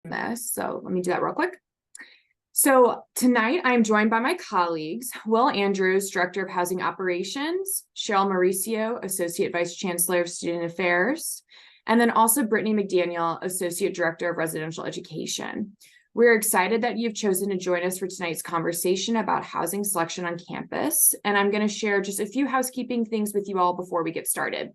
this. So let me do that real quick. So tonight I'm joined by my colleagues, Will Andrews, Director of Housing Operations, Sheryl Mauricio, Associate Vice Chancellor of Student Affairs, and then also Brittany McDaniel, Associate Director of Residential Education. We're excited that you've chosen to join us for tonight's conversation about housing selection on campus, and I'm going to share just a few housekeeping things with you all before we get started.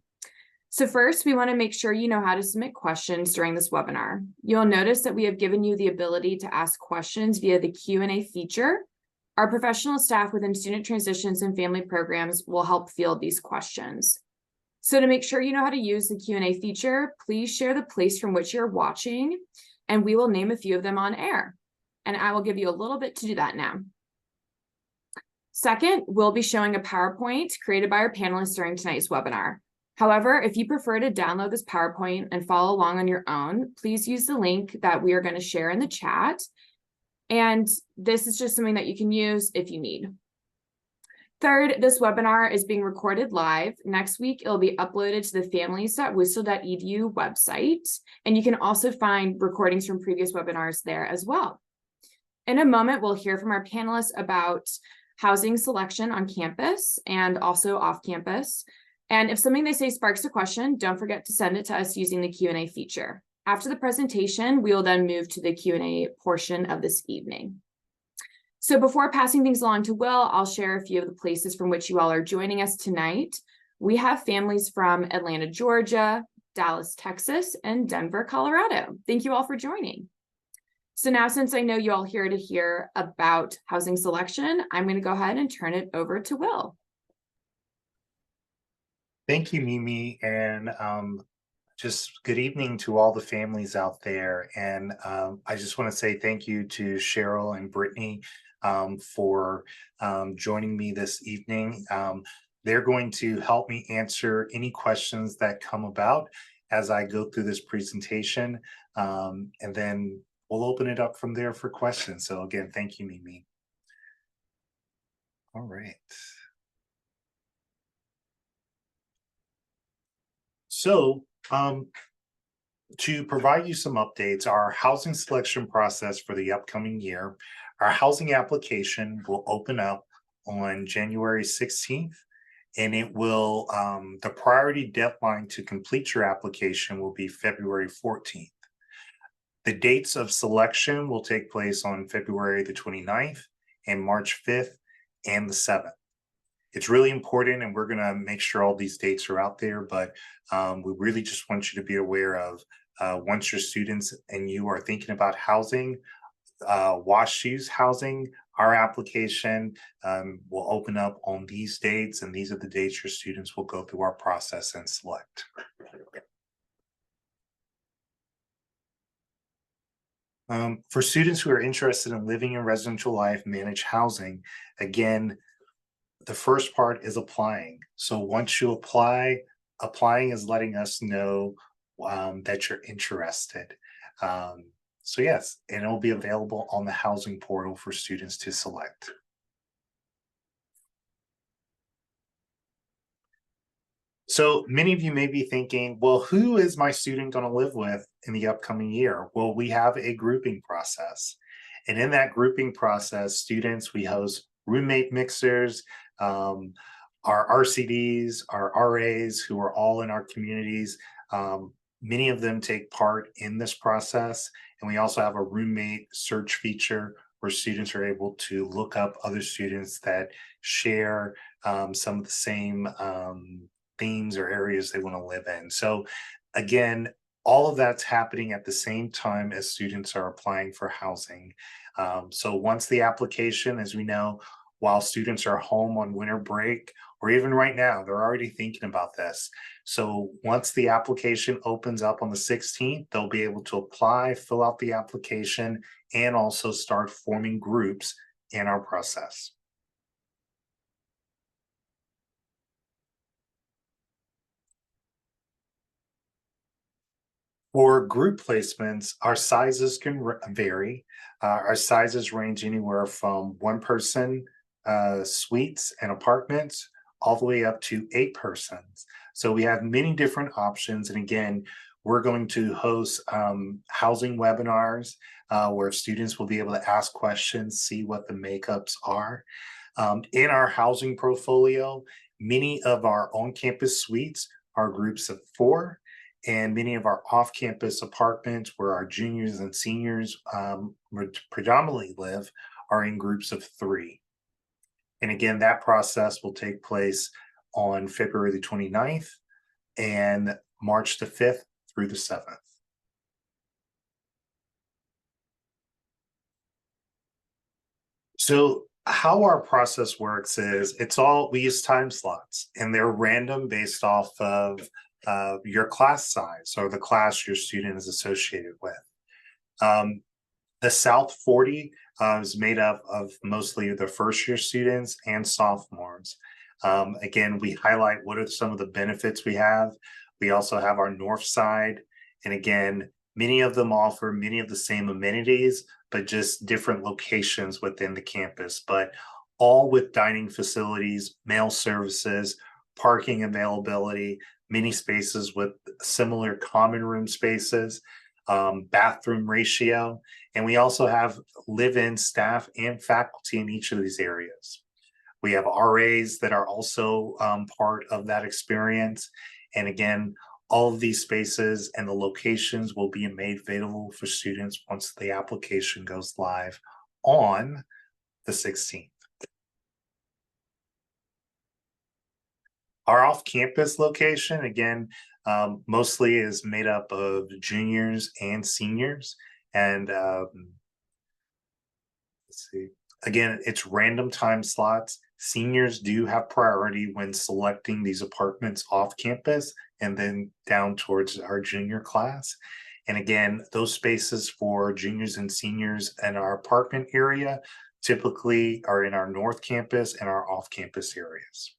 So first, we want to make sure you know how to submit questions during this webinar. You'll notice that we have given you the ability to ask questions via the Q&A feature. Our professional staff within Student Transitions and Family Programs will help field these questions. So to make sure you know how to use the Q&A feature, please share the place from which you're watching, and we will name a few of them on air. And I will give you a little bit to do that now. Second, we'll be showing a PowerPoint created by our panelists during tonight's webinar. However, if you prefer to download this PowerPoint and follow along on your own, please use the link that we are going to share in the chat. And this is just something that you can use if you need. Third, this webinar is being recorded live. Next week, it'll be uploaded to the families.worcester.edu website. And you can also find recordings from previous webinars there as well. In a moment, we'll hear from our panelists about housing selection on campus and also off campus. And if something they say sparks a question, don't forget to send it to us using the Q&A feature. After the presentation, we will then move to the Q&A portion of this evening. So before passing things along to Will, I'll share a few of the places from which you all are joining us tonight. We have families from Atlanta, Georgia, Dallas, Texas, and Denver, Colorado. Thank you all for joining. So now, since I know you all here to hear about housing selection, I'm going to go ahead and turn it over to Will. Thank you, Mimi, and just good evening to all the families out there. And I just want to say thank you to Sheryl and Brittany for joining me this evening. They're going to help me answer any questions that come about as I go through this presentation, and then we'll open it up from there for questions. So again, thank you, Mimi. All right. So to provide you some updates, our housing selection process for the upcoming year, our housing application will open up on January 16th, and it will, the priority deadline to complete your application will be February 14th. The dates of selection will take place on February the 29th and March 5th and the 7th. It's really important, and we're going to make sure all these dates are out there, but we really just want you to be aware of once your students and you are thinking about housing, WashU's housing, our application will open up on these dates, and these are the dates your students will go through our process and select. For students who are interested in living in residential life, managed housing, again, the first part is applying. So once you apply, applying is letting us know that you're interested. So yes, and it will be available on the housing portal for students to select. So many of you may be thinking, well, who is my student going to live with in the upcoming year? Well, we have a grouping process. And in that grouping process, students, we host roommate mixers, our RCDs, our RAs, who are all in our communities. Many of them take part in this process. And we also have a roommate search feature where students are able to look up other students that share some of the same themes or areas they want to live in. So again, all of that's happening at the same time as students are applying for housing. So once the application, as we know, while students are home on winter break, or even right now, they're already thinking about this. So once the application opens up on the 16th, they'll be able to apply, fill out the application, and also start forming groups in our process. For group placements, our sizes can vary. Our sizes range anywhere from one-person suites and apartments all the way up to 8 persons. So we have many different options. And again, we're going to host housing webinars where students will be able to ask questions, see what the makeups are. In our housing portfolio, many of our on-campus suites are groups of 4, and many of our off-campus apartments where our juniors and seniors predominantly live are in groups of 3. And again, that process will take place on February the 29th and March the 5th through the 7th. So how our process works is we use time slots, and they're random based off of your class size or the class your student is associated with. The South 40 is made up of mostly the first year students and sophomores. Again, we highlight what are some of the benefits we have. We also have our north side. And again, many of them offer many of the same amenities, but just different locations within the campus, but all with dining facilities, mail services, parking availability, many spaces with similar common room spaces, bathroom ratio. And we also have live-in staff and faculty in each of these areas. We have RAs that are also part of that experience. And again, all of these spaces and the locations will be made available for students once the application goes live on the 16th. Our off-campus location, again, mostly is made up of juniors and seniors. And let's see, again, it's random time slots. Seniors do have priority when selecting these apartments off campus and then down towards our junior class. And again, those spaces for juniors and seniors in our apartment area typically are in our north campus and our off campus areas.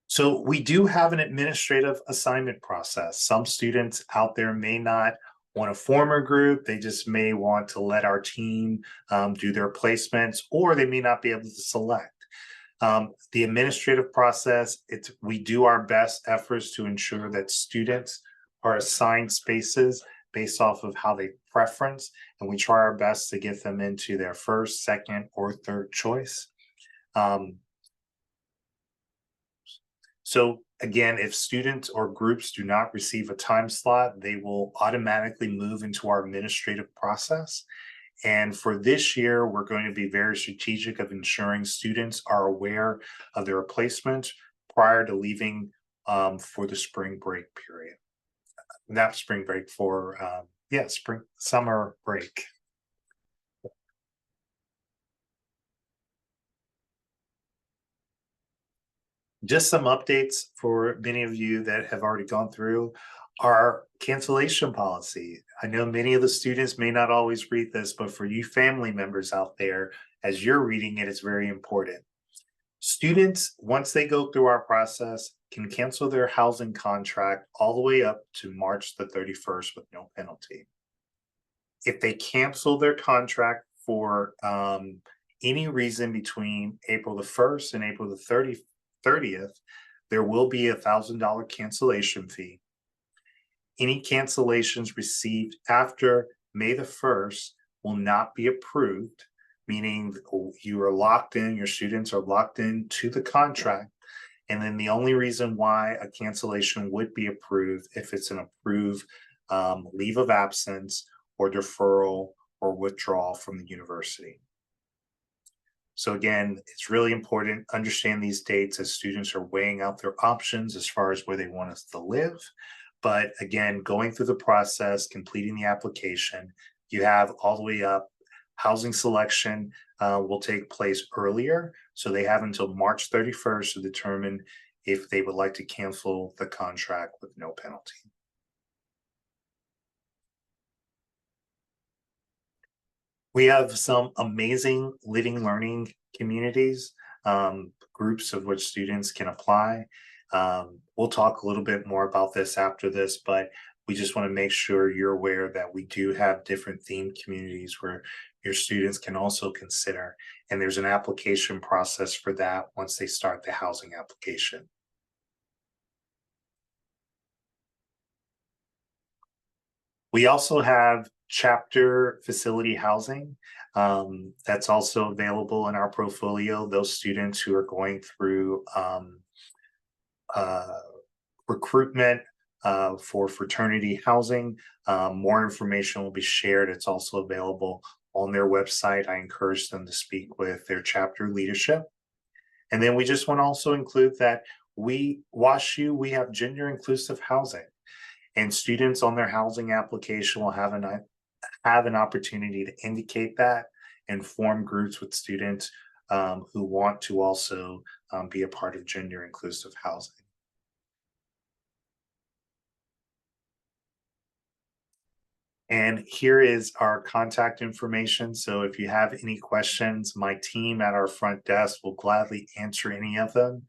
So we do have an administrative assignment process. Some students out there may not want to form a group. They just may want to let our team do their placements, or they may not be able to select. The administrative process, we do our best efforts to ensure that students are assigned spaces based off of how they preference, and we try our best to get them into their first, second, or third choice. So again, if students or groups do not receive a time slot, they will automatically move into our administrative process. And for this year, we're going to be very strategic of ensuring students are aware of their replacements prior to leaving for the spring break period. Not spring break, summer break. Just some updates for many of you that have already gone through our cancellation policy. I know many of the students may not always read this, but for you family members out there, as you're reading it, it's very important. Students, once they go through our process, can cancel their housing contract all the way up to March the 31st with no penalty. If they cancel their contract for any reason between April the 1st and April the 30th, there will be a $1,000 cancellation fee. Any cancellations received after May the 1st will not be approved, meaning you are locked in, your students are locked in to the contract. And then the only reason why a cancellation would be approved if it's an approved leave of absence or deferral or withdrawal from the university. So again, it's really important to understand these dates as students are weighing out their options as far as where they want us to live. But again, going through the process, completing the application, you have all the way up. Housing selection will take place earlier. So they have until March 31st to determine if they would like to cancel the contract with no penalty. We have some amazing living learning communities, groups of which students can apply. We'll talk a little bit more about this after this, but we just want to make sure you're aware that we do have different themed communities where your students can also consider. And there's an application process for that once they start the housing application. We also have chapter facility housing. That's also available in our portfolio. Those students who are going through uh, recruitment for fraternity housing. More information will be shared. It's also available on their website. I encourage them to speak with their chapter leadership. And then we just want to also include that we have gender inclusive housing, and students on their housing application will have an opportunity to indicate that and form groups with students who want to also be a part of gender inclusive housing. And here is our contact information. So if you have any questions, my team at our front desk will gladly answer any of them.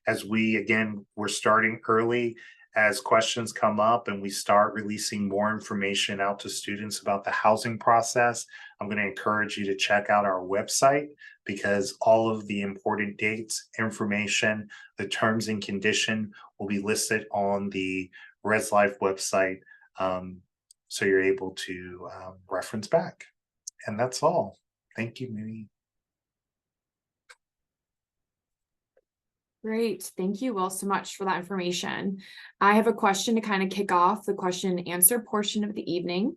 As we're starting early. As questions come up and we start releasing more information out to students about the housing process, I'm going to encourage you to check out our website, because all of the important dates, information, the terms and condition will be listed on the Res Life website. So you're able to reference back. And that's all. Thank you, Minnie. Great. Thank you all so much for that information. I have a question to kind of kick off the question and answer portion of the evening.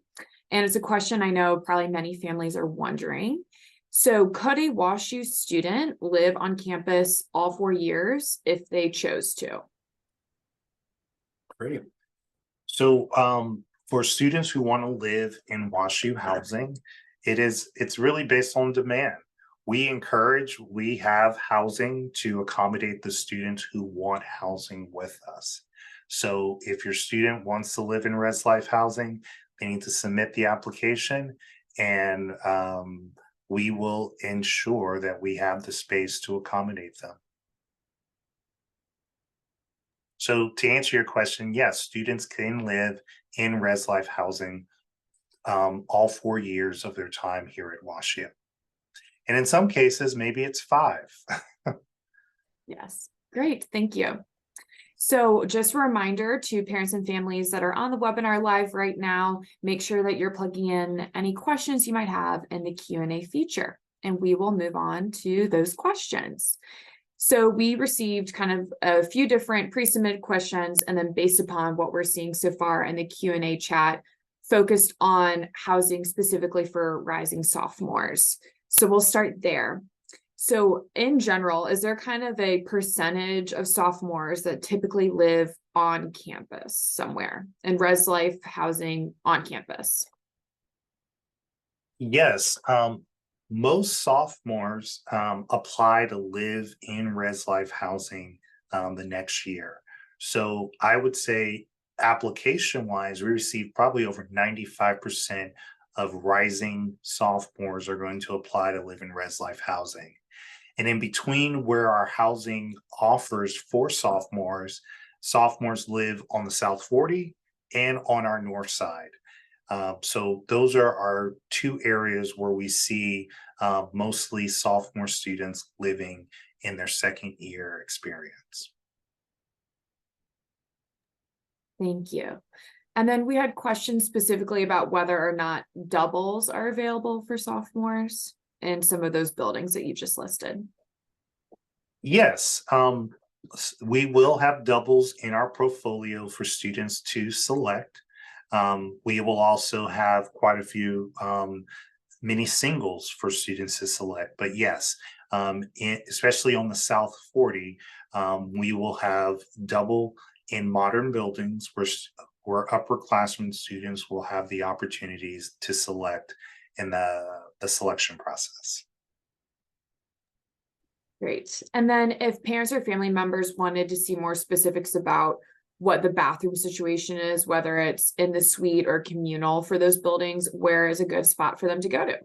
And it's a question I know probably many families are wondering. So could a WashU student live on campus all 4 years if they chose to? Great. So for students who want to live in WashU housing, it's really based on demand. We have housing to accommodate the students who want housing with us. So if your student wants to live in Res Life housing, they need to submit the application, and we will ensure that we have the space to accommodate them. So to answer your question, yes, students can live in Res Life housing all 4 years of their time here at WashU. And in some cases, maybe it's 5. Yes, great, thank you. So just a reminder to parents and families that are on the webinar live right now, make sure that you're plugging in any questions you might have in the Q&A feature, and we will move on to those questions. So we received kind of a few different pre-submitted questions, and then based upon what we're seeing so far in the Q&A chat, focused on housing specifically for rising sophomores. So we'll start there. So in general, is there kind of a percentage of sophomores that typically live on campus somewhere in Res Life housing on campus? Yes, most sophomores apply to live in Res Life housing the next year. So I would say application wise, we received probably over 95% of rising sophomores are going to apply to live in Res Life housing. And in between where our housing offers for sophomores live on the South 40 and on our north side. So those are our 2 areas where we see mostly sophomore students living in their second year experience. Thank you. And then we had questions specifically about whether or not doubles are available for sophomores in some of those buildings that you just listed. Yes, we will have doubles in our portfolio for students to select. We will also have quite a few mini singles for students to select. But yes, especially on the South 40, we will have double in modern buildings where upperclassmen students will have the opportunities to select in the selection process. Great. And then if parents or family members wanted to see more specifics about what the bathroom situation is, whether it's in the suite or communal for those buildings, where is a good spot for them to go to?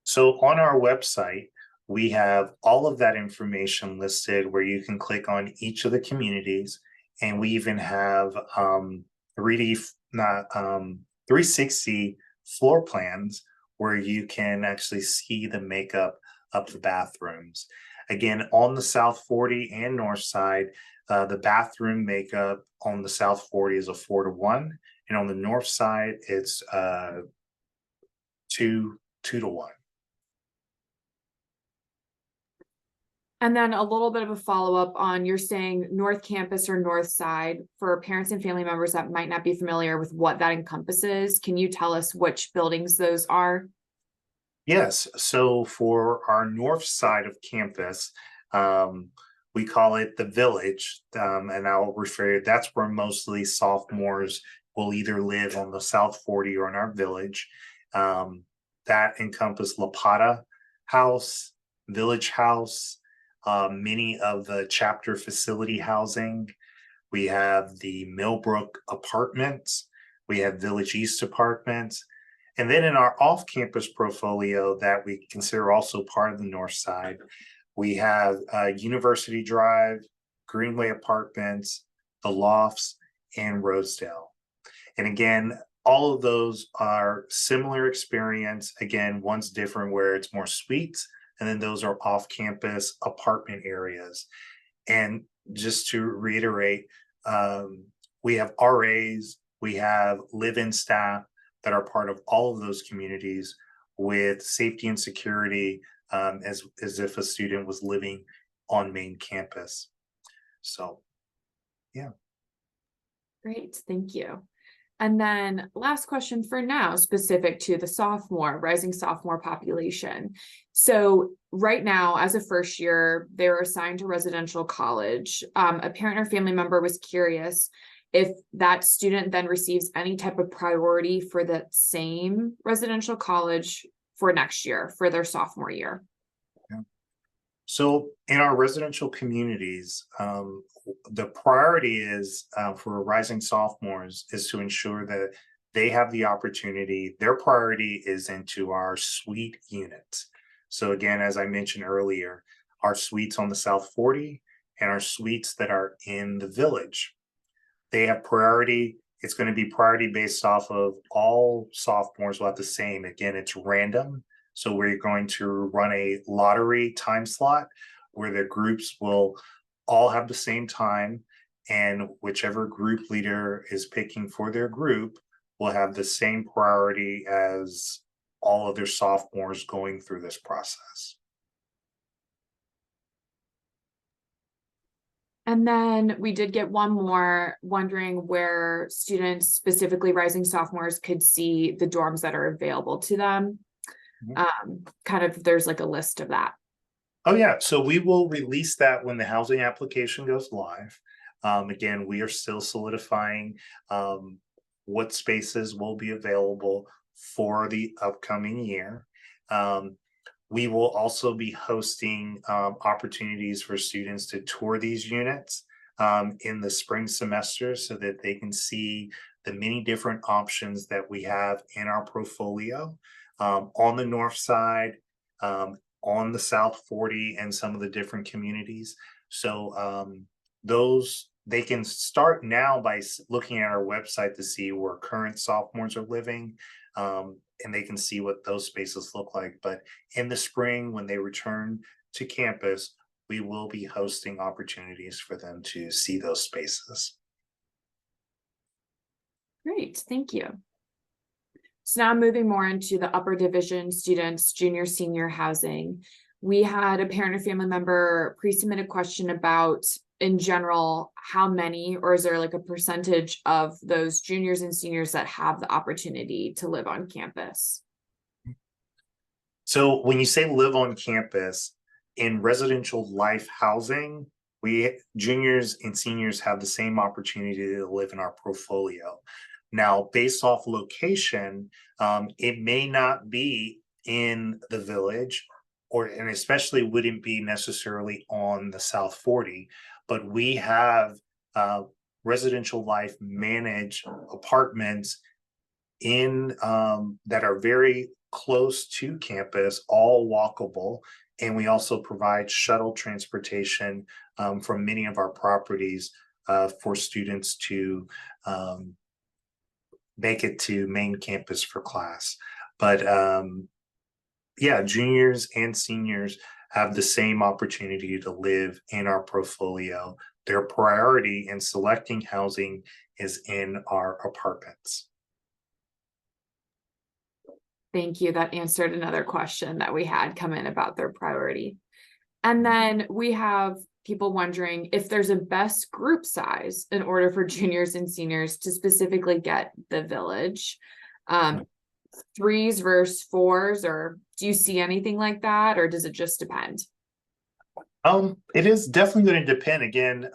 So on our website, we have all of that information listed where you can click on each of the communities. And we even have 360 floor plans where you can actually see the makeup of the bathrooms. Again, on the South 40 and North side, the bathroom makeup on the South 40 is a 4-to-1, and on the North side, it's 2-to-1. And then a little bit of a follow-up on, you're saying North Campus or North Side. For parents and family members that might not be familiar with what that encompasses, can you tell us which buildings those are? Yes, so for our north side of campus, we call it the village, and I'll refer you, that's where mostly sophomores will either live on the South 40 or in our village. That encompass Lapata House, Village House, many of the chapter facility housing. We have the Millbrook Apartments, we have Village East Apartments, and then in our off-campus portfolio that we consider also part of the north side, we have University Drive, Greenway Apartments, the Lofts, and Rosedale. And again, all of those are similar experience. Again, one's different where it's more suites, and then those are off-campus apartment areas. And just to reiterate, we have RAs, we have live-in staff that are part of all of those communities with safety and security, as if a student was living on main campus. So, yeah. Great, thank you. And then last question for now, specific to the rising sophomore population. So right now, as a first year, they're assigned to residential college. A parent or family member was curious if that student then receives any type of priority for the same residential college for next year, for their sophomore year. So in our residential communities, the priority is for rising sophomores is to ensure that they have the opportunity. Their priority is into our suite units. So again, as I mentioned earlier, our suites on the South 40 and our suites that are in the village, they have priority. It's going to be priority based off of all sophomores will have the same. Again, it's random. So we're going to run a lottery time slot where the groups will all have the same time, and whichever group leader is picking for their group will have the same priority as all other sophomores going through this process. And then we did get one more, wondering where students, specifically rising sophomores, could see the dorms that are available to them. Kind of, there's like a list of that. Oh yeah, so we will release that when the housing application goes live. Again, we are still solidifying what spaces will be available for the upcoming year. We will also be hosting opportunities for students to tour these units in the spring semester so that they can see the many different options that we have in our portfolio. On the north side, on the South 40 and some of the different communities. So those, they can start now by looking at our website to see where current sophomores are living, and they can see what those spaces look like. But in the spring, when they return to campus, we will be hosting opportunities for them to see those spaces. Great, thank you. So now moving more into the upper division students, junior, senior housing. We had a parent or family member pre-submit a question about, in general, how many, or is there like a percentage of those juniors and seniors that have the opportunity to live on campus? So when you say live on campus, in residential life housing, juniors and seniors have the same opportunity to live in our portfolio. Now, based off location, it may not be in the village, and especially wouldn't be necessarily on the South 40, but we have residential life managed apartments in that are very close to campus, all walkable. And we also provide shuttle transportation from many of our properties for students to make it to main campus for class. But yeah, juniors and seniors have the same opportunity to live in our portfolio. Their priority in selecting housing is in our apartments. Thank you. That answered another question that we had come in about their priority. And then we have people wondering if there's a best group size in order for juniors and seniors to specifically get the village. Threes versus fours, or do you see anything like that, or does it just depend? It is definitely going to depend. Again,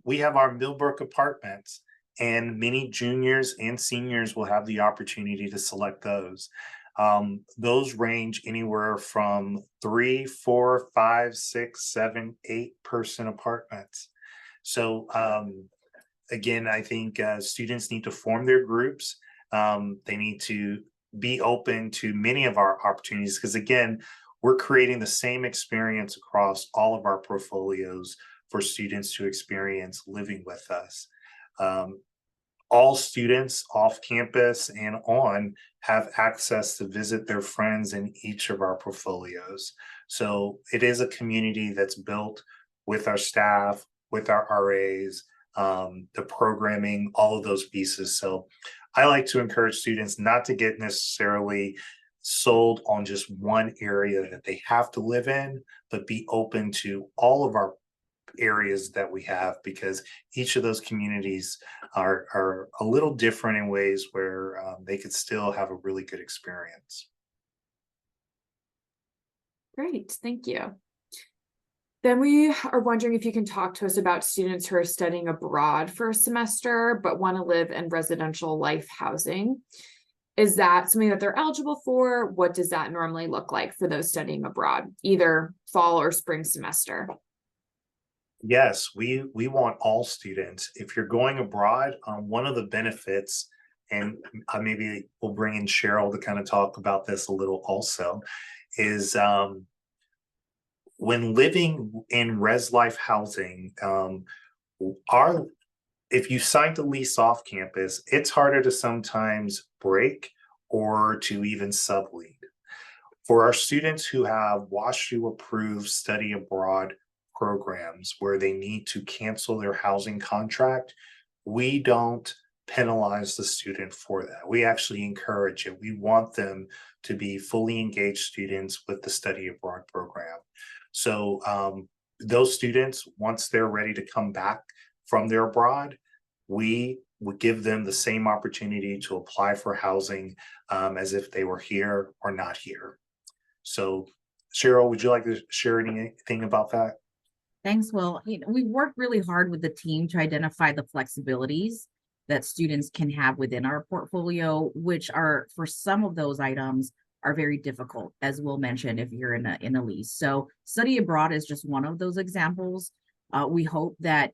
we have our Millbrook apartments, and many juniors and seniors will have the opportunity to select those. Those range anywhere from 3, 4, 5, 6, 7, 8-person apartments. So again, I think students need to form their groups. They need to be open to many of our opportunities, because again, we're creating the same experience across all of our portfolios for students to experience living with us. All students off campus and on have access to visit their friends in each of our portfolios. So it is a community that's built with our staff, with our RAs, the programming, all of those pieces. So I like to encourage students not to get necessarily sold on just one area that they have to live in, but be open to all of our areas that we have, because each of those communities are a little different in ways where they could still have a really good experience. Great, thank you. Then we are wondering if you can talk to us about students who are studying abroad for a semester but want to live in residential life housing. Is that something that they're eligible for? What does that normally look like for those studying abroad, either fall or spring semester? Yes, we want all students. If you're going abroad, one of the benefits, and maybe we'll bring in Cheryl to kind of talk about this a little also, is when living in res life housing, if you sign the lease off campus, it's harder to sometimes break or to even sublease. For our students who have WashU approved study abroad programs where they need to cancel their housing contract, we don't penalize the student for that. We actually encourage it. We want them to be fully engaged students with the study abroad program. So those students, once they're ready to come back from their abroad, we would give them the same opportunity to apply for housing as if they were here or not here. So Cheryl, would you like to share anything about that? Thanks, Will. We worked really hard with the team to identify the flexibilities that students can have within our portfolio, which are, for some of those items, are very difficult, as Will mentioned, if you're in a lease. So study abroad is just one of those examples. We hope that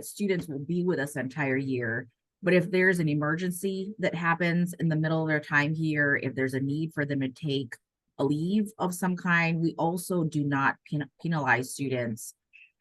students will be with us the entire year. But if there's an emergency that happens in the middle of their time here, if there's a need for them to take a leave of some kind, we also do not penalize students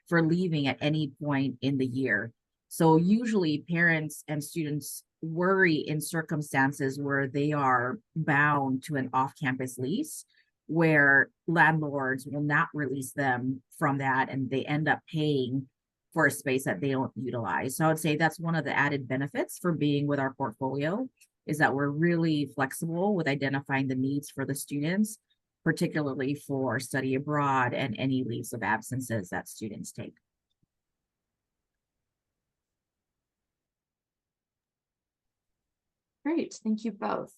for leaving at any point in the year. So usually parents and students worry in circumstances where they are bound to an off-campus lease, where landlords will not release them from that and they end up paying for a space that they don't utilize. So I would say that's one of the added benefits for being with our portfolio, is that we're really flexible with identifying the needs for the students, particularly for study abroad and any leaves of absences that students take. Great, thank you both.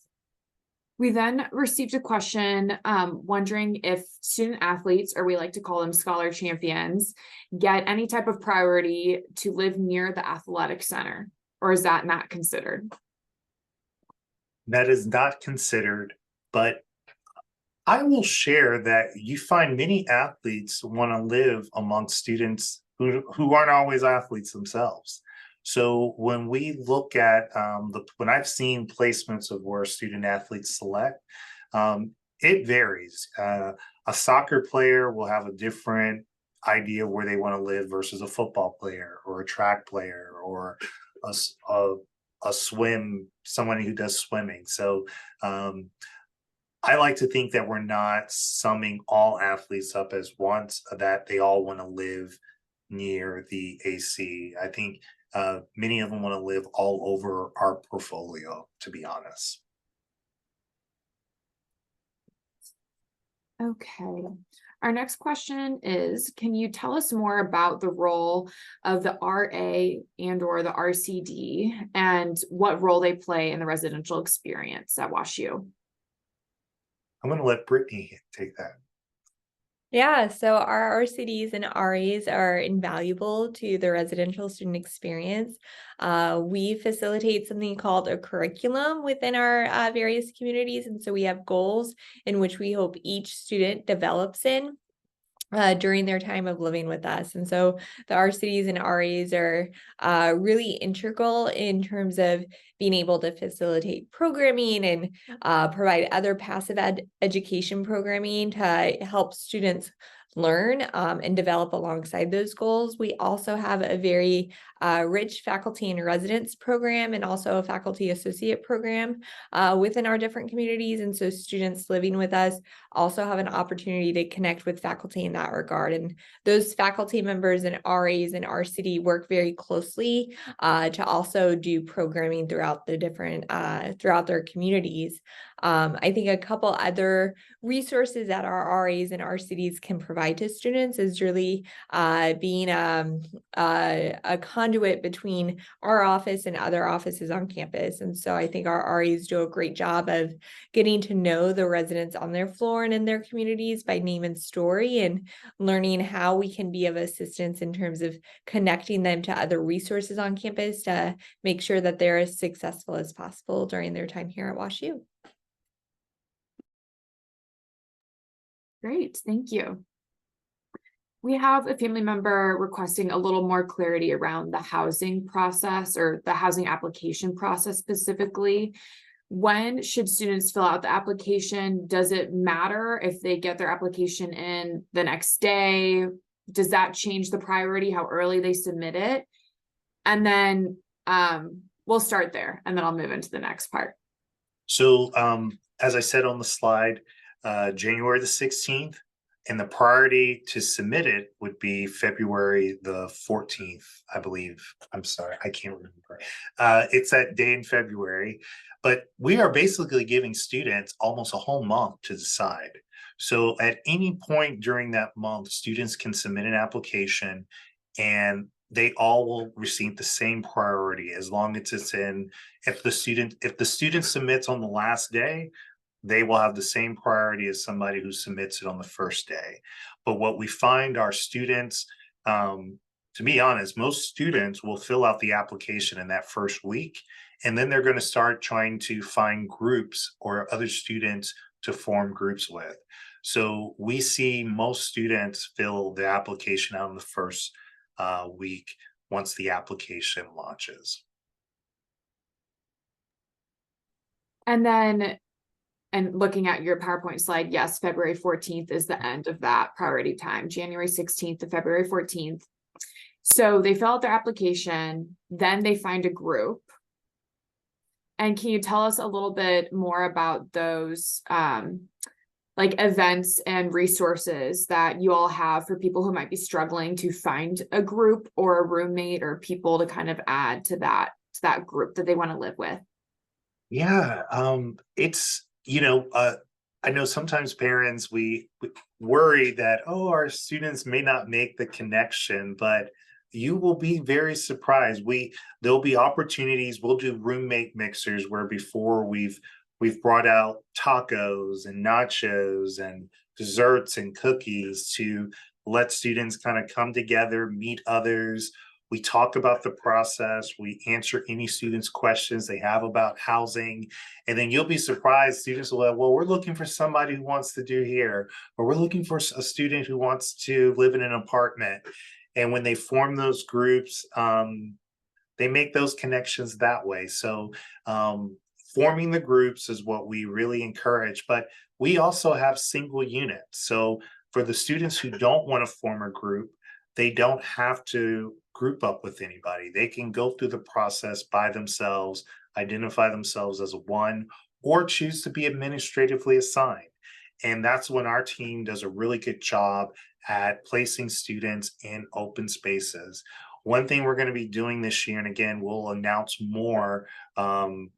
We then received a question wondering if student athletes, or we like to call them scholar champions, get any type of priority to live near the athletic center, or is that not considered? That is not considered, but I will share that you find many athletes want to live amongst students who aren't always athletes themselves. So when we look at when I've seen placements of where student athletes select, it varies. A soccer player will have a different idea of where they want to live versus a football player or a track player or a swim, someone who does swimming. So I like to think that we're not summing all athletes up as once, that they all want to live near the AC. I think many of them want to live all over our portfolio, to be honest. Okay. Our next question is, can you tell us more about the role of the RA and or the RCD and what role they play in the residential experience at WashU? I'm going to let Brittany take that. Yeah, so our RCDs and RAs are invaluable to the residential student experience. We facilitate something called a curriculum within our various communities. And so we have goals in which we hope each student develops in during their time of living with us. And so the RCDs and RAs are really integral in terms of being able to facilitate programming and provide other passive education programming to help students learn and develop alongside those goals. We also have a very rich faculty and residence program and also a faculty associate program within our different communities. And so students living with us also have an opportunity to connect with faculty in that regard. And those faculty members and RAs and RCD work very closely to also do programming throughout the different, throughout their communities. I think a couple other resources that our RAs and RCDs can provide to students is really being a conduit between our office and other offices on campus. And so I think our RAs do a great job of getting to know the residents on their floor and in their communities by name and story, and learning how we can be of assistance in terms of connecting them to other resources on campus to make sure that they're as successful as possible during their time here at WashU. Great, thank you. We have a family member requesting a little more clarity around the housing process or the housing application process specifically. When should students fill out the application? Does it matter if they get their application in the next day? Does that change the priority, how early they submit it? And then we'll start there and then I'll move into the next part. So as I said on the slide, January the 16th, and the priority to submit it would be February the 14th, I believe. I'm sorry, I can't remember. It's that day in February, but we are basically giving students almost a whole month to decide. So at any point during that month, students can submit an application and they all will receive the same priority as long as it's in, if the student submits on the last day, they will have the same priority as somebody who submits it on the first day. But what we find our students, to be honest, most students will fill out the application in that first week, and then they're going to start trying to find groups or other students to form groups with. So we see most students fill the application out in the first week once the application launches. And then, and looking at your PowerPoint slide, yes, February 14th is the end of that priority time, January 16th to February 14th. So they fill out their application, then they find a group. And can you tell us a little bit more about those like events and resources that you all have for people who might be struggling to find a group or a roommate or people to kind of add to that group that they want to live with? Yeah, it's, I know sometimes parents, we worry that, oh, our students may not make the connection, but you will be very surprised. There'll be opportunities. We'll do roommate mixers where before we've brought out tacos and nachos and desserts and cookies to let students kind of come together, meet others. We talk about the process. We answer any students' questions they have about housing. And then you'll be surprised. Students will have, well, we're looking for somebody who wants to do here, or we're looking for a student who wants to live in an apartment. And when they form those groups, they make those connections that way. So forming the groups is what we really encourage. But we also have single units. So for the students who don't want to form a group, they don't have to group up with anybody. They can go through the process by themselves, identify themselves as a one or choose to be administratively assigned. And that's when our team does a really good job at placing students in open spaces. One thing we're going to be doing this year, and again, we'll announce more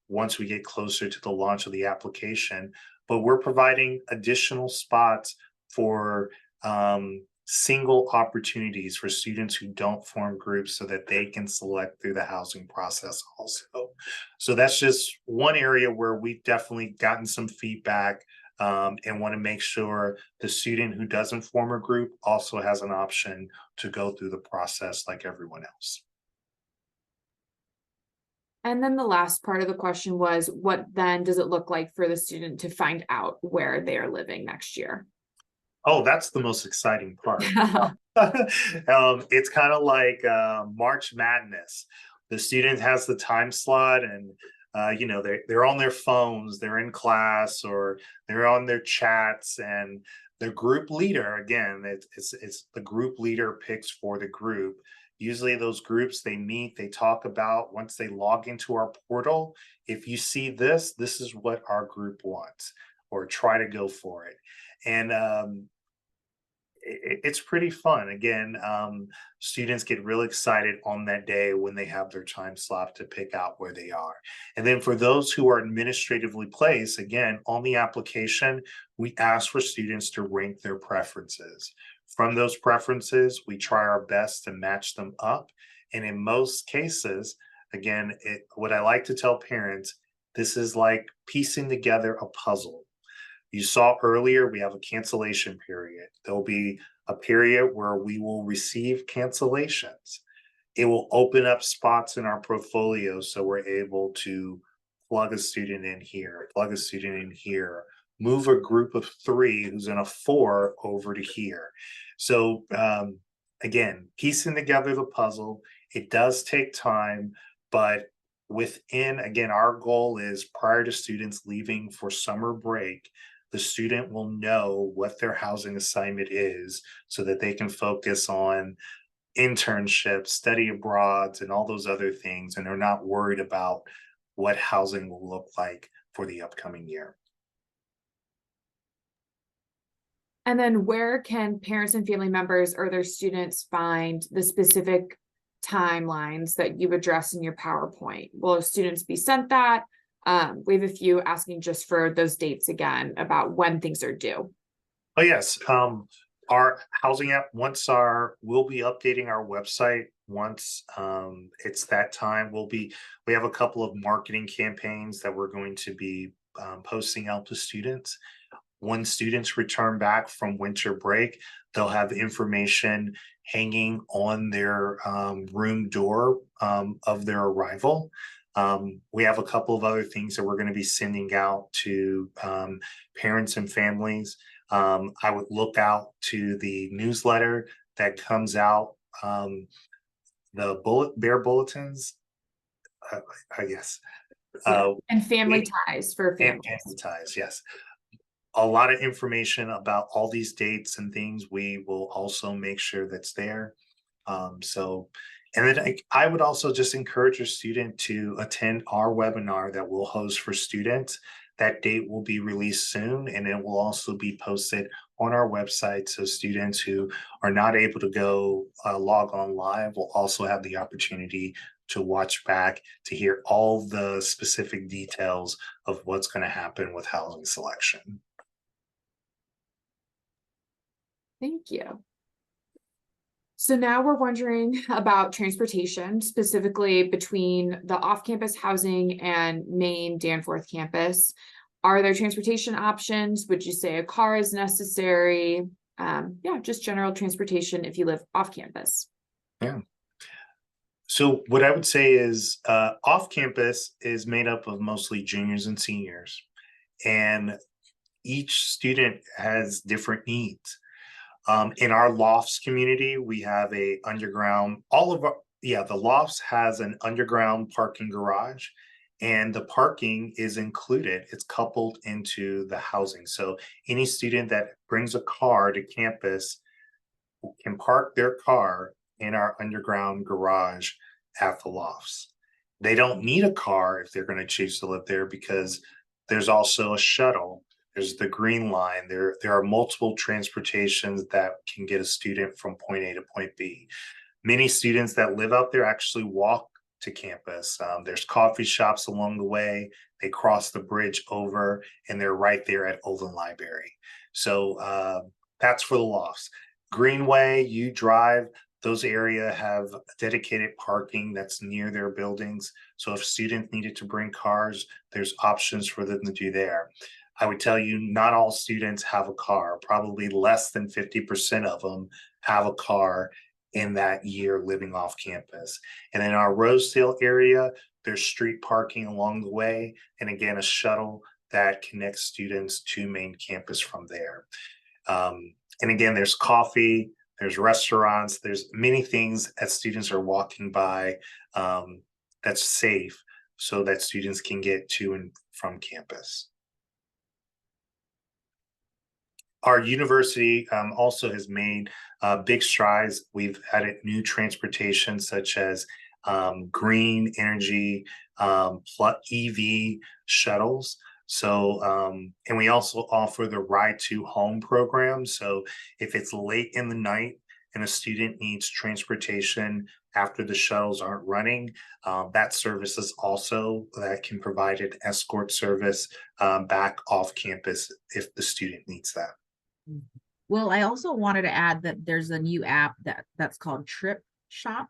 once we get closer to the launch of the application, but we're providing additional spots for single opportunities for students who don't form groups so that they can select through the housing process also. So that's just one area where we've definitely gotten some feedback and want to make sure the student who doesn't form a group also has an option to go through the process like everyone else. And then the last part of the question was, what then does it look like for the student to find out where they are living next year? Oh, that's the most exciting part. It's kind of like March Madness. The student has the time slot, and you know, they're on their phones, they're in class, or they're on their chats, and the group leader, again, it's the group leader picks for the group. Usually those groups, they meet, they talk about, once they log into our portal, if you see this, this is what our group wants, or try to go for it. And it's pretty fun. Again, students get really excited on that day when they have their time slot to pick out where they are. And then for those who are administratively placed, again, on the application, we ask for students to rank their preferences. From those preferences, we try our best to match them up. And in most cases, again, what I like to tell parents, this is like piecing together a puzzle. You saw earlier, we have a cancellation period. There'll be a period where we will receive cancellations. It will open up spots in our portfolio so we're able to plug a student in here, plug a student in here, move a group of 3 who's in a 4 over to here. So again, piecing together the puzzle, it does take time, but within, again, our goal is prior to students leaving for summer break, the student will know what their housing assignment is so that they can focus on internships, study abroads, and all those other things. And they're not worried about what housing will look like for the upcoming year. And then where can parents and family members or their students find the specific timelines that you've addressed in your PowerPoint? Will students be sent that? We have a few asking just for those dates again about when things are due. Oh, yes. Our housing app, we'll be updating our website once it's that time. We have a couple of marketing campaigns that we're going to be posting out to students. When students return back from winter break, they'll have information hanging on their room door of their arrival. We have a couple of other things that we're going to be sending out to parents and families. I would look out to the newsletter that comes out, the bear bulletins, I guess. And family ties for And families. family ties, yes. A lot of information about all these dates and things. We will also make sure that's there. And then I would also just encourage a student to attend our webinar that we'll host for students. That date will be released soon, and it will also be posted on our website. So students who are not able to go log on live will also have the opportunity to watch back to hear all the specific details of what's going to happen with housing selection. Thank you. So now we're wondering about transportation, specifically between the off-campus housing and main Danforth campus. Are there transportation options? Would you say a car is necessary? Yeah, just general transportation if you live off campus. Yeah. So what I would say is off campus is made up of mostly juniors and seniors, and each student has different needs. In our lofts community, we have a underground, the lofts has an underground parking garage, and the parking is included. It's coupled into the housing. So any student that brings a car to campus can park their car in our underground garage at the lofts. They don't need a car if they're going to choose to live there because There's also a shuttle. There's the green line. There are multiple transportations that can get a student from point A to point B. Many students that live out there actually walk to campus. There's coffee shops along the way. They cross the bridge over, and they're right there at Olin Library. So that's for the lofts. Greenway, you drive, those areas have dedicated parking that's near their buildings. So if students needed to bring cars, there's options for them to do there. I would tell you, not all students have a car. Probably less than 50% of them have a car in that year living off campus. And in our Rosedale area, there's street parking along the way. And again, a shuttle that connects students to main campus from there. And again, there's coffee, there's restaurants, there's many things that students are walking by that's safe so that students can get to and from campus. Our university also has made big strides. We've added new transportation such as green energy EV shuttles. So, and we also offer the Ride to Home program. So if it's late in the night and a student needs transportation after the shuttles aren't running, that service is also that can provide an escort service back off campus if the student needs that. Well, I also wanted to add that there's a new app that's called Trip Shop,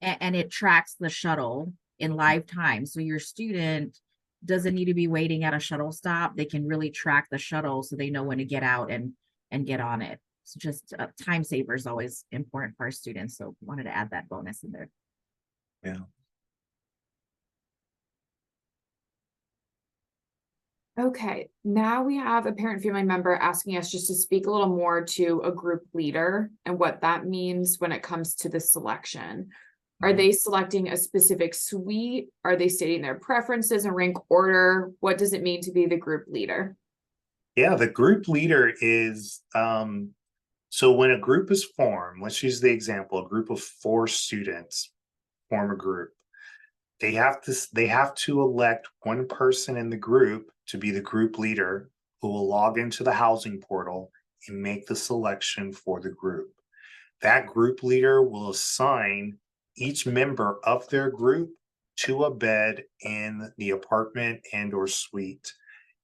and it tracks the shuttle in live time. So your student doesn't need to be waiting at a shuttle stop. They can really track the shuttle so they know when to get out and get on it. So just time saver is always important for our students. So wanted to add that bonus in there. Yeah. Okay, now we have a parent family member asking us just to speak a little more to a group leader and what that means when it comes to the selection. Are they selecting a specific suite? Are they stating their preferences in rank order? What does it mean to be the group leader? Yeah, the group leader is so when a group is formed, let's use the example, a group of 4 students form a group. They have to elect one person in the group to be the group leader who will log into the housing portal and make the selection for the group. That group leader will assign each member of their group to a bed in the apartment and or suite.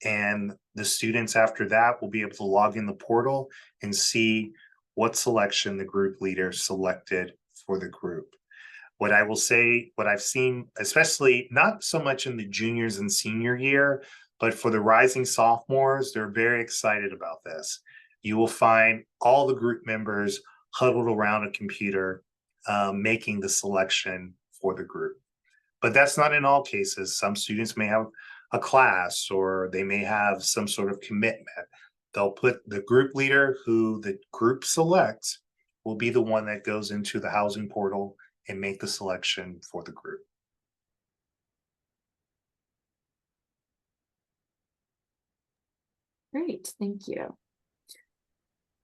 And the students after that will be able to log in the portal and see what selection the group leader selected for the group. What I will say, what I've seen, especially not so much in the juniors and senior year, but for the rising sophomores, they're very excited about this. You will find all the group members huddled around a computer, making the selection for the group. But that's not in all cases. Some students may have a class or they may have some sort of commitment. They'll put the group leader who the group selects will be the one that goes into the housing portal and make the selection for the group. Great, thank you.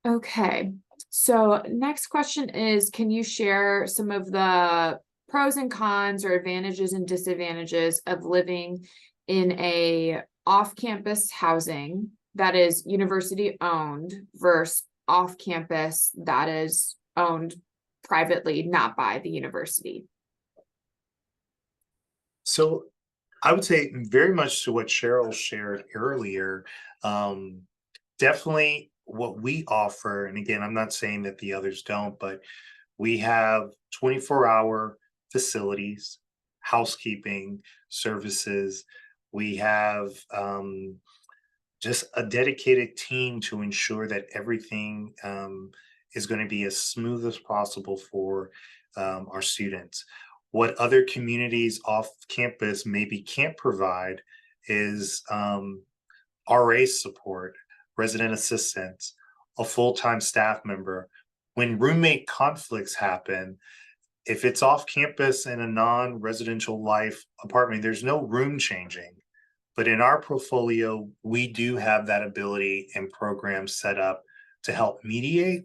Okay, so next question is, can you share some of the pros and cons or advantages and disadvantages of living in a off-campus housing that is university owned versus off-campus that is owned privately, not by the university? So I would say very much to what Sheryl shared earlier, definitely what we offer, and again, I'm not saying that the others don't, but we have 24-hour facilities, housekeeping services. We have just a dedicated team to ensure that everything is going to be as smooth as possible for our students. What other communities off campus maybe can't provide is RA support, resident assistants, a full-time staff member. When roommate conflicts happen, if it's off campus in a non-residential life apartment, there's no room changing. But in our portfolio, we do have that ability and programs set up to help mediate.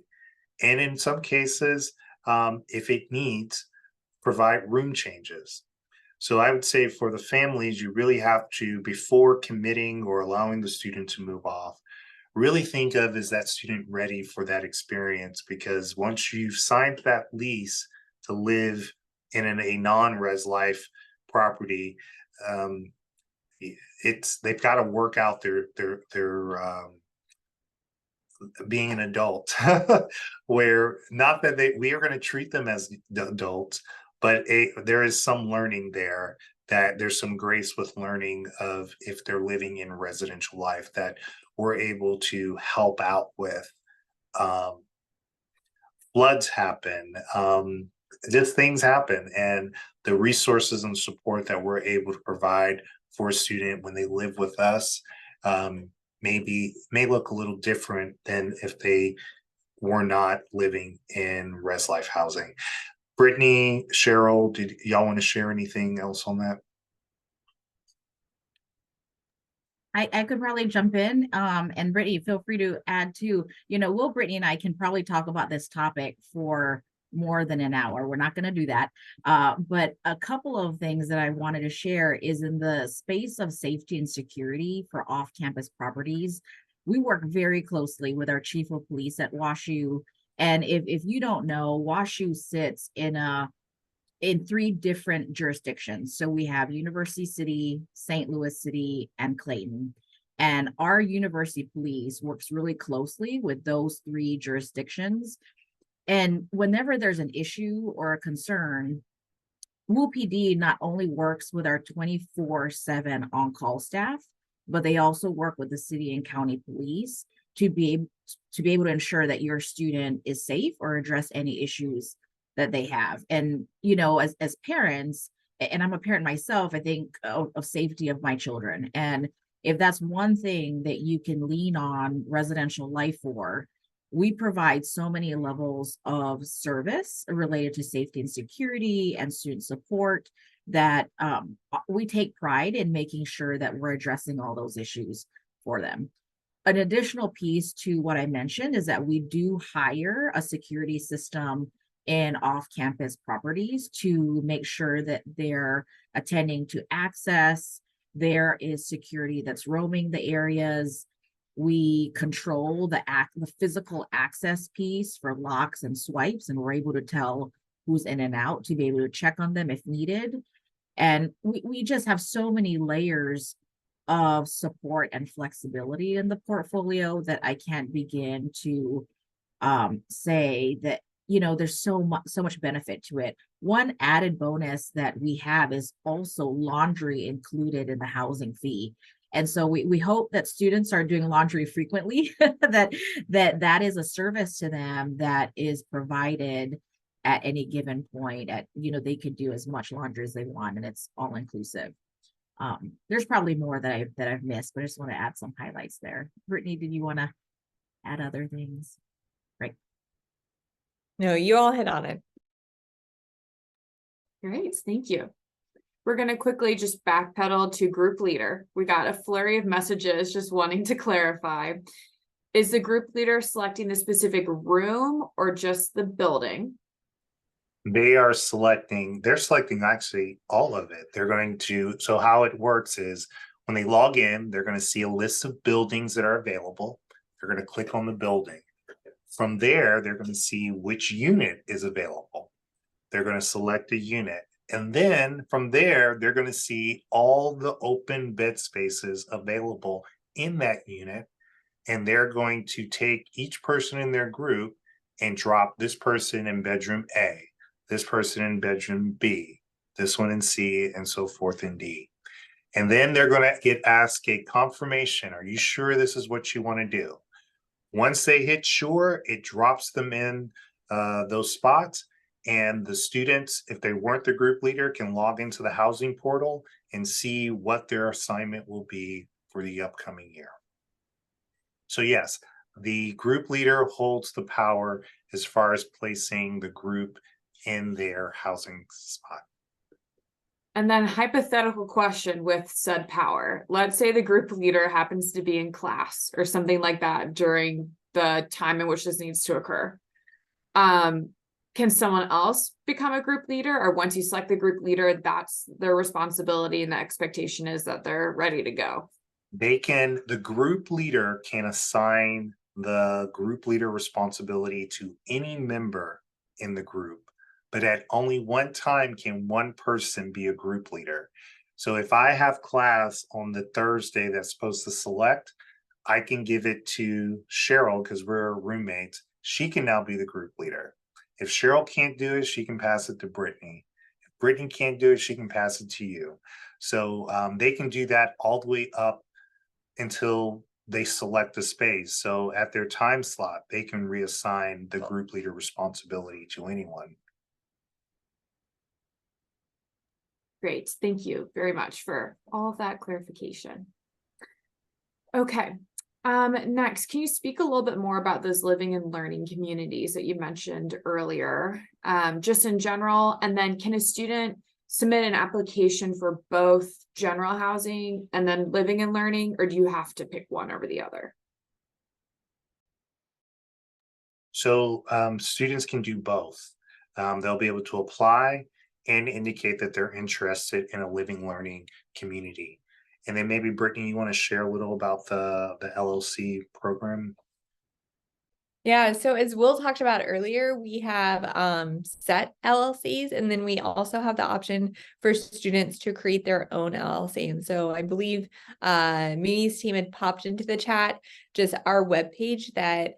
And in some cases, if it needs, provide room changes. So I would say for the families, you really have to, before committing or allowing the student to move off, really think of, is that student ready for that experience? Because once you've signed that lease to live in a non-res life property, um, they've got to work out their being an adult, where not that we are going to treat them as adults, but there is some learning there, that there's some grace with learning of, if they're living in residential life, that we're able to help out with. um, Floods happen, just things happen, and the resources and support that we're able to provide for a student when they live with us, um, may look a little different than if they were not living in res life housing. Brittany, Cheryl, did y'all want to share anything else on that? I could probably jump in, and Brittany, feel free to add too. Will, Brittany and I can probably talk about this topic for more than an hour. We're not going to do that. But a couple of things that I wanted to share is in the space of safety and security for off-campus properties. We work very closely with our chief of police at WashU. And if you don't know, WashU sits in 3 different jurisdictions. So we have University City, St. Louis City, and Clayton. And our university police works really closely with those 3 jurisdictions. And whenever there's an issue or a concern, WUPD not only works with our 24/7 on-call staff, but they also work with the city and county police to be able to ensure that your student is safe or address any issues that they have. And as parents, and I'm a parent myself, I think of safety of my children. And if that's one thing that you can lean on residential life for, we provide so many levels of service related to safety and security and student support that we take pride in making sure that we're addressing all those issues for them. An additional piece to what I mentioned is that we do hire a security system in off-campus properties to make sure that they're attending to access. There is security that's roaming the areas. We control the physical access piece for locks and swipes, and we're able to tell who's in and out to be able to check on them if needed. And we just have so many layers of support and flexibility in the portfolio that I can't begin to say that there's so much benefit to it. One added bonus that we have is also laundry included in the housing fee. And so we hope that students are doing laundry frequently, that is a service to them that is provided at any given point. They could do as much laundry as they want, and it's all inclusive. There's probably more that I've missed, but I just want to add some highlights there. Brittany, did you want to add other things? Right. No, you all hit on it. Great, thank you. We're going to quickly just backpedal to group leader. We got a flurry of messages just wanting to clarify. Is the group leader selecting the specific room or just the building? They're selecting actually all of it. So how it works is, when they log in, they're going to see a list of buildings that are available. They're going to click on the building. From there, they're going to see which unit is available. They're going to select a unit. And then from there, they're going to see all the open bed spaces available in that unit. And they're going to take each person in their group and drop this person in bedroom A, this person in bedroom B, this one in C, and so forth in D. And then they're going to get asked a confirmation. Are you sure this is what you want to do? Once they hit sure, it drops them in those spots. And the students, if they weren't the group leader, can log into the housing portal and see what their assignment will be for the upcoming year. So yes, the group leader holds the power as far as placing the group in their housing spot. And then hypothetical question with said power. Let's say the group leader happens to be in class or something like that during the time in which this needs to occur. can someone else become a group leader, or once you select the group leader, that's their responsibility and the expectation is that they're ready to go? The group leader can assign the group leader responsibility to any member in the group, but at only one time can one person be a group leader. So if I have class on the Thursday that's supposed to select, I can give it to Cheryl because we're roommates. She can now be the group leader. If Cheryl can't do it, she can pass it to Brittany. If Brittany can't do it, she can pass it to you. So they can do that all the way up until they select a space. So at their time slot, they can reassign the group leader responsibility to anyone. Great, thank you very much for all of that clarification. Okay, next, can you speak a little bit more about those living and learning communities that you mentioned earlier, just in general? And then can a student submit an application for both general housing and then living and learning, or do you have to pick one over the other? So students can do both. They'll be able to apply and indicate that they're interested in a living learning community. And then maybe Brittany, you want to share a little about the LLC program? Yeah, so as Will talked about earlier, we have set LLCs, and then we also have the option for students to create their own LLC. And so I believe Mimi's team had popped into the chat just our webpage that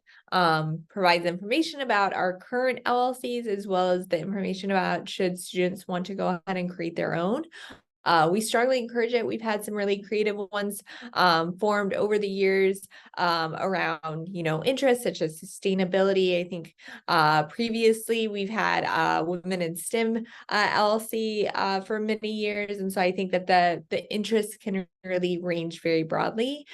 provides information about our current LLCs, as well as the information about should students want to go ahead and create their own. We strongly encourage it. We've had some really creative ones formed over the years around, interests such as sustainability. I think previously we've had Women in STEM LLC for many years. And so I think that the interests can really range very broadly.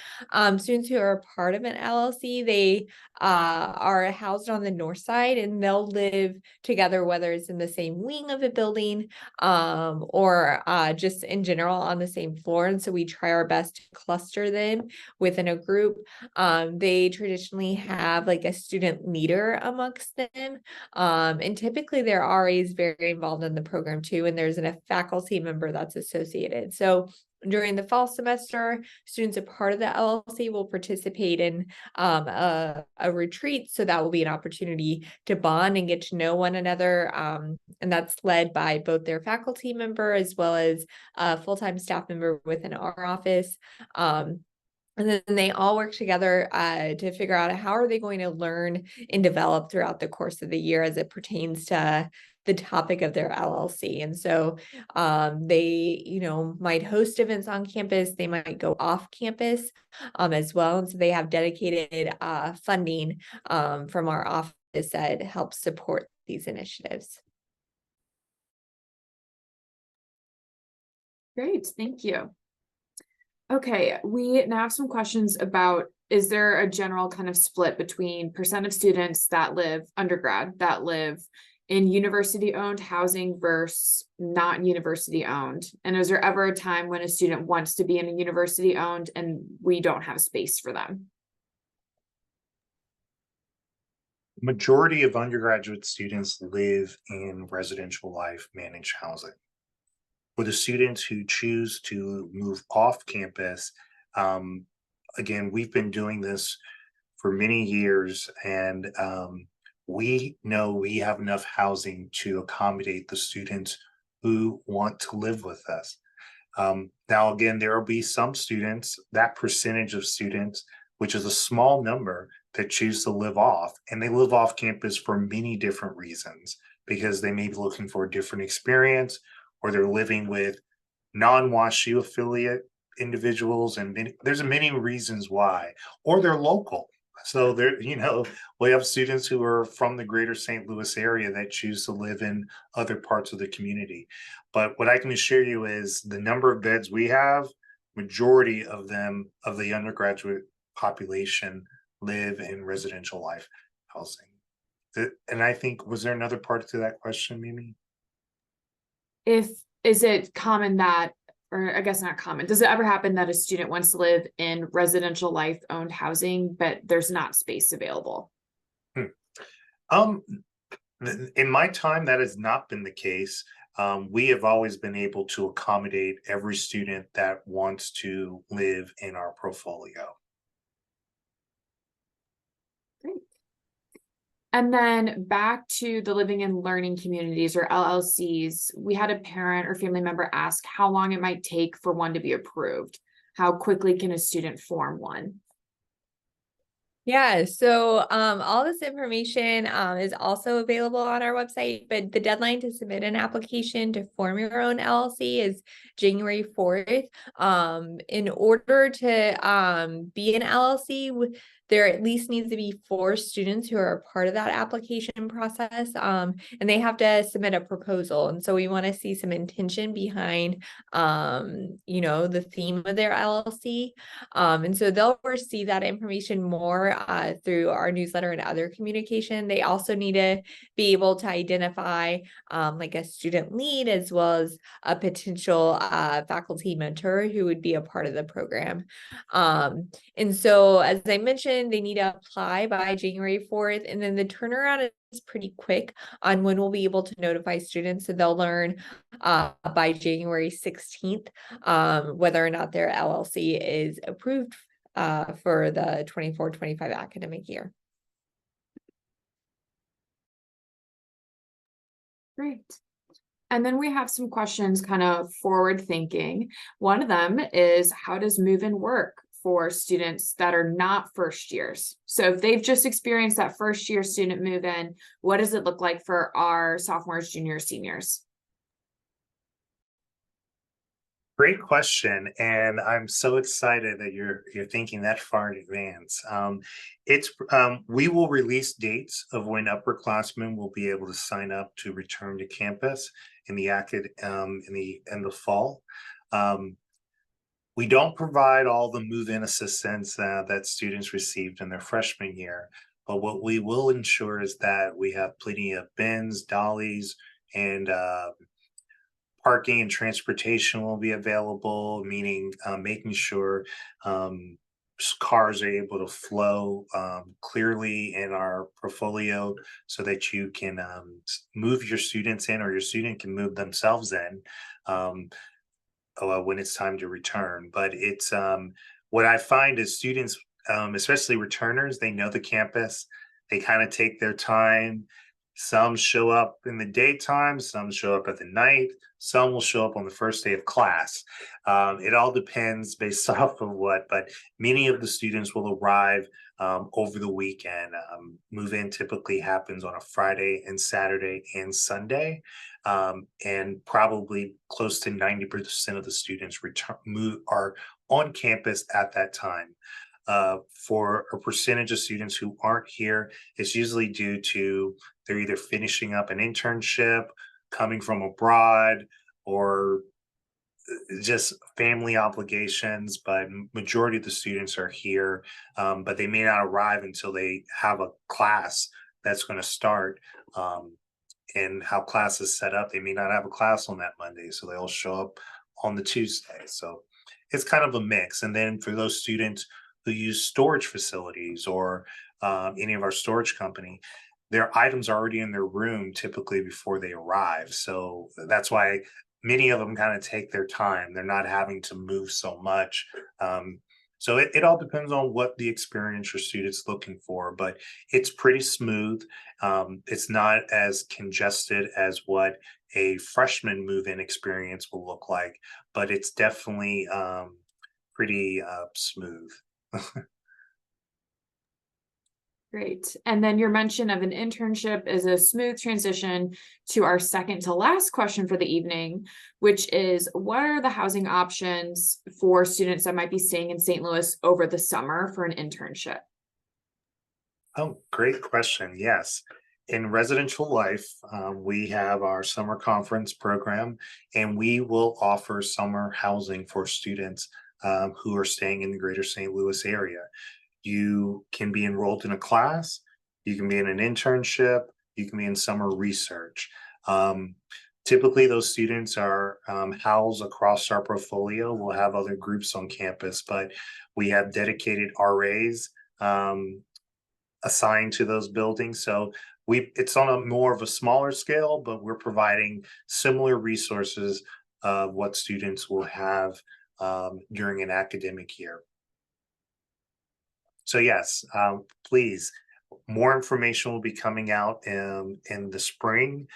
Students who are a part of an LLC, they are housed on the north side, and they'll live together, whether it's in the same wing of a building or just in general on the same floor. And so we try our best to cluster them within a group. They traditionally have like a student leader amongst them. And typically their RA is very involved in the program too. And there's a faculty member that's associated. So during the fall semester, students a part of the LLC will participate in a retreat. So that will be an opportunity to bond and get to know one another. And that's led by both their faculty member as well as a full-time staff member within our office. And then they all work together to figure out how are they going to learn and develop throughout the course of the year as it pertains to the topic of their LLC. And so they, might host events on campus. They might go off campus as well. And so they have dedicated funding from our office that helps support these initiatives. Great, thank you. Okay, we now have some questions about, is there a general kind of split between percent of students that live undergrad that live in university-owned housing versus not university-owned? And is there ever a time when a student wants to be in a university-owned and we don't have space for them? Majority of undergraduate students live in residential life managed housing. For the students who choose to move off campus, again, we've been doing this for many years, and we know we have enough housing to accommodate the students who want to live with us. Now, again, there will be some students, that percentage of students, which is a small number, that choose to live off, and they live off campus for many different reasons, because they may be looking for a different experience, or they're living with non-WashU affiliate individuals, and there's many reasons why, or they're local. So there, we have students who are from the greater St. Louis area that choose to live in other parts of the community. But what I can assure you is the number of beds we have, majority of them, of the undergraduate population, live in residential life housing. And I think, was there another part to that question, Mimi? Is it common that, or I guess not common, does it ever happen that a student wants to live in residential life owned housing, but there's not space available? In my time, that has not been the case. We have always been able to accommodate every student that wants to live in our portfolio. Great. And then back to the living and learning communities, or LLCs, we had a parent or family member ask how long it might take for one to be approved. How quickly can a student form one? Yeah, so all this information is also available on our website, but the deadline to submit an application to form your own LLC is January 4th. In order to be an LLC, there at least needs to be 4 students who are a part of that application process, and they have to submit a proposal. And so we want to see some intention behind the theme of their LLC. And so they'll receive that information more through our newsletter and other communication. They also need to be able to identify like a student lead as well as a potential faculty mentor who would be a part of the program. And so, as I mentioned, they need to apply by January 4th, and then the turnaround is pretty quick on when we'll be able to notify students. So they'll learn by January 16th whether or not their LLC is approved for the 24-25 academic year. Great. And then we have some questions kind of forward thinking. One of them is, how does move-in work for students that are not first years? So if they've just experienced that first year student move-in, what does it look like for our sophomores, juniors, seniors? Great question, and I'm so excited that you're thinking that far in advance. We will release dates of when upperclassmen will be able to sign up to return to campus in the fall. We don't provide all the move-in assistance that students received in their freshman year, but what we will ensure is that we have plenty of bins, dollies, and parking and transportation will be available, meaning making sure cars are able to flow clearly in our portfolio so that you can move your students in, or your student can move themselves in when it's time to return. But it's what I find is students, especially returners, they know the campus. They kind of take their time. Some show up in the daytime, some show up at the night, some will show up on the first day of class. It all depends based off of what, but many of the students will arrive over the weekend. Move-in typically happens on a Friday and Saturday and Sunday, and probably close to 90% of the students are on campus at that time. For a percentage of students who aren't here, it's usually due to they're either finishing up an internship, coming from abroad, or just family obligations. But majority of the students are here, but they may not arrive until they have a class that's going to start. And how class is set up, they may not have a class on that Monday, so they'll show up on the Tuesday. So it's kind of a mix. And then for those students who use storage facilities or any of our storage company, their items are already in their room typically before they arrive. So that's why many of them kind of take their time. They're not having to move so much. So it all depends on what the experience your student's looking for, but it's pretty smooth. It's not as congested as what a freshman move-in experience will look like, but it's definitely pretty smooth. Great. And then your mention of an internship is a smooth transition to our second to last question for the evening, which is, what are the housing options for students that might be staying in St. Louis over the summer for an internship? Oh, great question. Yes. In residential life, we have our summer conference program, and we will offer summer housing for students who are staying in the greater St. Louis area. You can be enrolled in a class, you can be in an internship, you can be in summer research. Typically, those students are housed across our portfolio. We'll have other groups on campus, but we have dedicated RAs assigned to those buildings. So it's on a more of a smaller scale, but we're providing similar resources of what students will have during an academic year. So yes, please, more information will be coming out in the spring.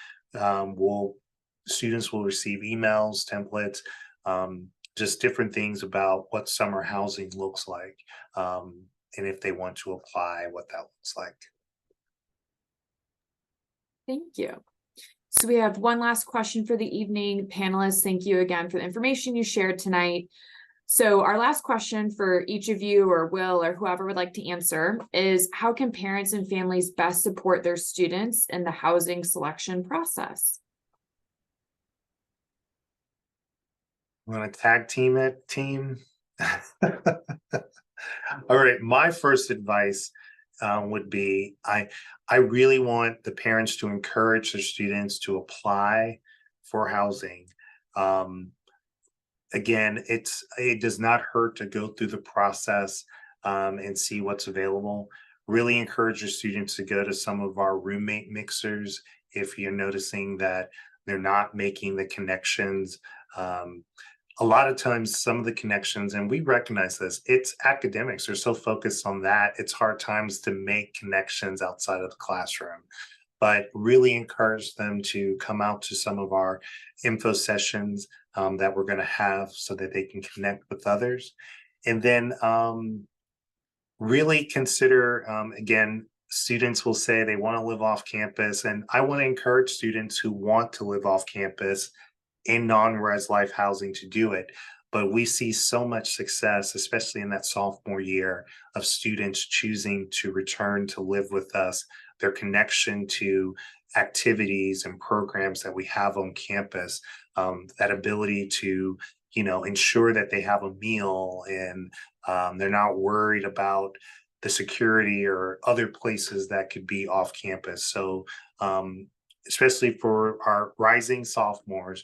Students will receive emails, templates, just different things about what summer housing looks like, and if they want to apply, what that looks like. Thank you. So we have one last question for the evening. Panelists, thank you again for the information you shared tonight. So our last question for each of you, or Will, or whoever would like to answer, is how can parents and families best support their students in the housing selection process? Want to tag team it, team? All right, my first advice would be I really want the parents to encourage their students to apply for housing. Again, it does not hurt to go through the process and see what's available. Really encourage your students to go to some of our roommate mixers if you're noticing that they're not making the connections. A lot of times, some of the connections, and we recognize this, it's academics. They're so focused on that. It's hard times to make connections outside of the classroom. But really encourage them to come out to some of our info sessions that we're going to have so that they can connect with others. And then really consider, again, students will say they want to live off campus. And I want to encourage students who want to live off campus in non-res life housing to do it. But we see so much success, especially in that sophomore year, of students choosing to return to live with us, their connection to activities and programs that we have on campus, that ability to, ensure that they have a meal and they're not worried about the security or other places that could be off campus. So especially for our rising sophomores,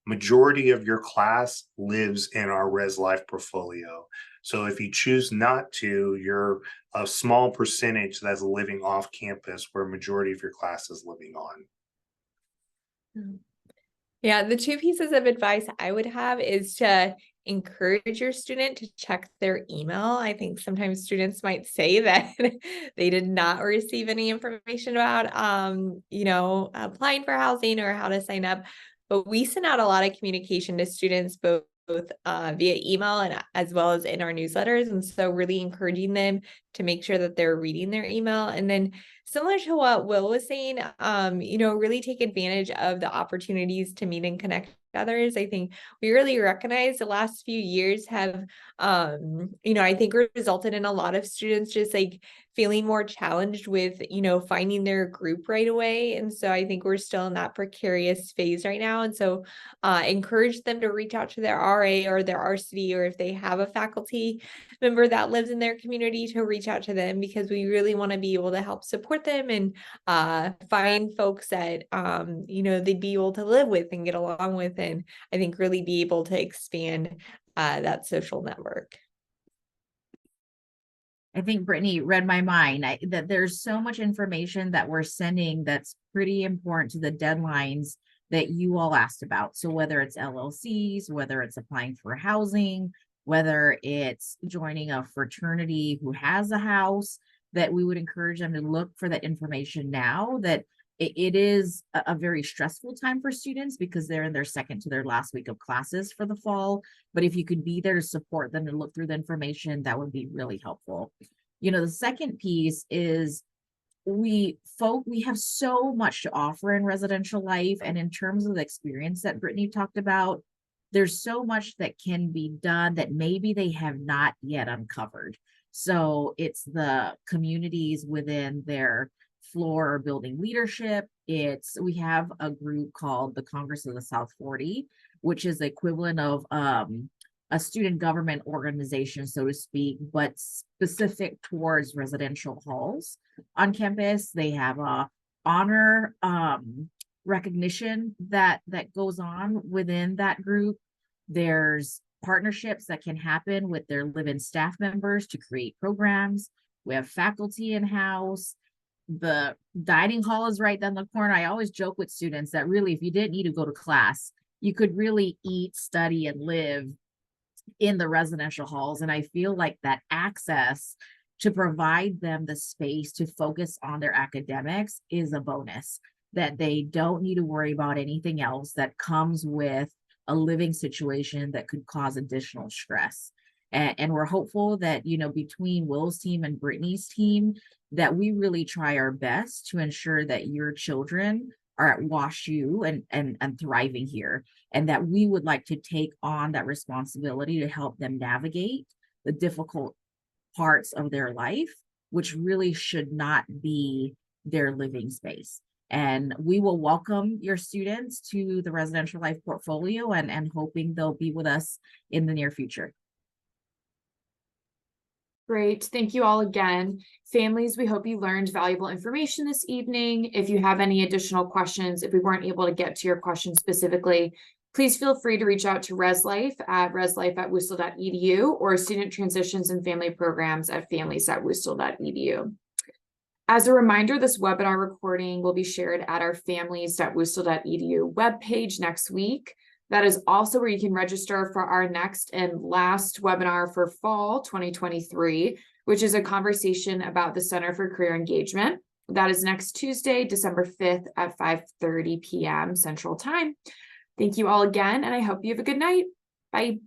majority of your class lives in our Res Life portfolio. So if you choose not to, you're a small percentage that's living off campus where majority of your class is living on. Yeah, the two pieces of advice I would have is to encourage your student to check their email. I think sometimes students might say that they did not receive any information about, applying for housing or how to sign up. But we send out a lot of communication to students, both via email and as well as in our newsletters. And so really encouraging them to make sure that they're reading their email. And then similar to what Will was saying, really take advantage of the opportunities to meet and connect others. I think we really recognize the last few years have, I think resulted in a lot of students just like feeling more challenged with, finding their group right away. And so I think we're still in that precarious phase right now. And so encourage them to reach out to their RA or their RCD, or if they have a faculty member that lives in their community, to reach out to them, because we really want to be able to help support them and find folks that, they'd be able to live with and get along with, and I think really be able to expand that social network. I think Brittany read my mind, that there's so much information that we're sending that's pretty important to the deadlines that you all asked about. So whether it's LLCs, whether it's applying for housing, whether it's joining a fraternity who has a house, that we would encourage them to look for that information now, that it is a very stressful time for students because they're in their second to their last week of classes for the fall. But if you could be there to support them and look through the information, that would be really helpful. The second piece is we have so much to offer in residential life. And in terms of the experience that Brittany talked about, there's so much that can be done that maybe they have not yet uncovered. So it's the communities within their floor or building leadership. We have a group called the Congress of the South 40, which is the equivalent of a student government organization, so to speak, but specific towards residential halls on campus. They have a honor recognition that goes on within that group. There's partnerships that can happen with their live-in staff members to create programs. We have faculty in-house. the dining hall is right down the corner. I always joke with students that really, if you didn't need to go to class, you could really eat, study, and live in the residential halls. And I feel like that access to provide them the space to focus on their academics is a bonus, that they don't need to worry about anything else that comes with a living situation that could cause additional stress. And we're hopeful that, you know, between Will's team and Brittany's team, that we really try our best to ensure that your children are at WashU and thriving here, and that we would like to take on that responsibility to help them navigate the difficult parts of their life, which really should not be their living space. And we will welcome your students to the residential life portfolio and hoping they'll be with us in the near future. Great. Thank you all again. Families, we hope you learned valuable information this evening. If you have any additional questions, if we weren't able to get to your question specifically, please feel free to reach out to ResLife at reslife@worcester.edu or Student Transitions and Family Programs at families.worcester.edu. As a reminder, this webinar recording will be shared at our families.worcester.edu webpage next week. That is also where you can register for our next and last webinar for fall 2023, which is a conversation about the Center for Career Engagement. That is next Tuesday, December 5th at 5:30 p.m. Central Time. Thank you all again, and I hope you have a good night. Bye.